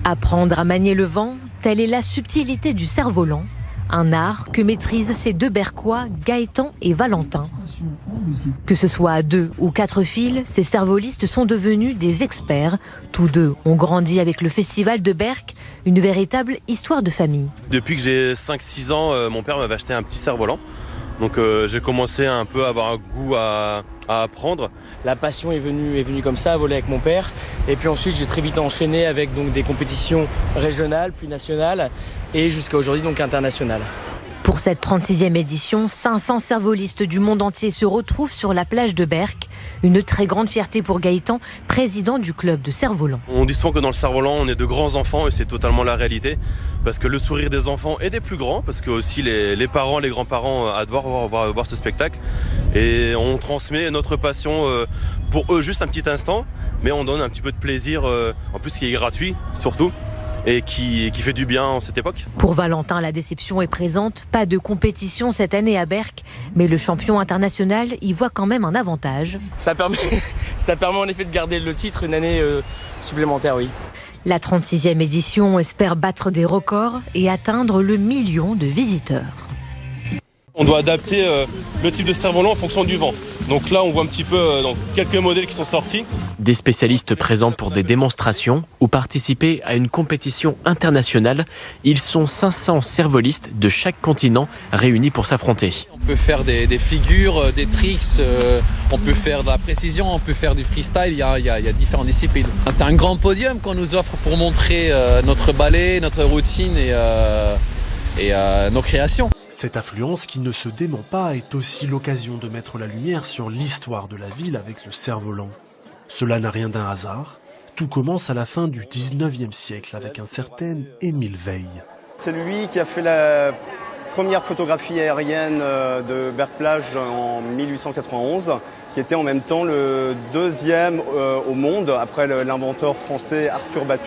Apprendre à manier le vent, telle est la subtilité du cerf-volant, un art que maîtrisent ces deux Berquois, Gaëtan et Valentin. Que ce soit à 2 ou 4 fils, ces cervolistes sont devenus des experts. Tous deux ont grandi avec le festival de Berck, une véritable histoire de famille. Depuis que j'ai 5-6 ans, mon père m'avait acheté un petit cerf-volant. Donc j'ai commencé un peu à avoir un goût à apprendre. La passion est venue comme ça, à voler avec mon père. Et puis ensuite, j'ai très vite enchaîné avec donc, des compétitions régionales, puis nationales, et jusqu'à aujourd'hui donc internationales. Pour cette 36e édition, 500 cervolistes du monde entier se retrouvent sur la plage de Berck. Une très grande fierté pour Gaëtan, président du club de cerf-volant. On dit souvent que dans le cerf-volant, on est de grands enfants et c'est totalement la réalité. Parce que le sourire des enfants et des plus grands, parce que aussi les parents, les grands-parents adorent voir ce spectacle. Et on transmet notre passion pour eux juste un petit instant, mais on donne un petit peu de plaisir, en plus qui est gratuit surtout. Et qui fait du bien en cette époque. Pour Valentin, la déception est présente. Pas de compétition cette année à Berck, mais le champion international y voit quand même un avantage. Ça permet en effet de garder le titre une année supplémentaire, oui. La 36e édition espère battre des records et atteindre le 1 million de visiteurs. On doit adapter le type de cerf-volant en fonction du vent. Donc là, on voit un petit peu quelques modèles qui sont sortis. Des spécialistes présents pour des démonstrations ou participer à une compétition internationale. Ils sont 500 cervolistes de chaque continent réunis pour s'affronter. On peut faire des figures, des tricks, on peut faire de la précision, on peut faire du freestyle, il y a différentes disciplines. C'est un grand podium qu'on nous offre pour montrer notre ballet, notre routine et nos créations. Cette affluence qui ne se dément pas est aussi l'occasion de mettre la lumière sur l'histoire de la ville avec le cerf-volant. Cela n'a rien d'un hasard. Tout commence à la fin du 19e siècle avec un certain Émile Veil. C'est lui qui a fait la première photographie aérienne de Berck-Plage en 1891, qui était en même temps le deuxième au monde après l'inventeur français Arthur Batuque.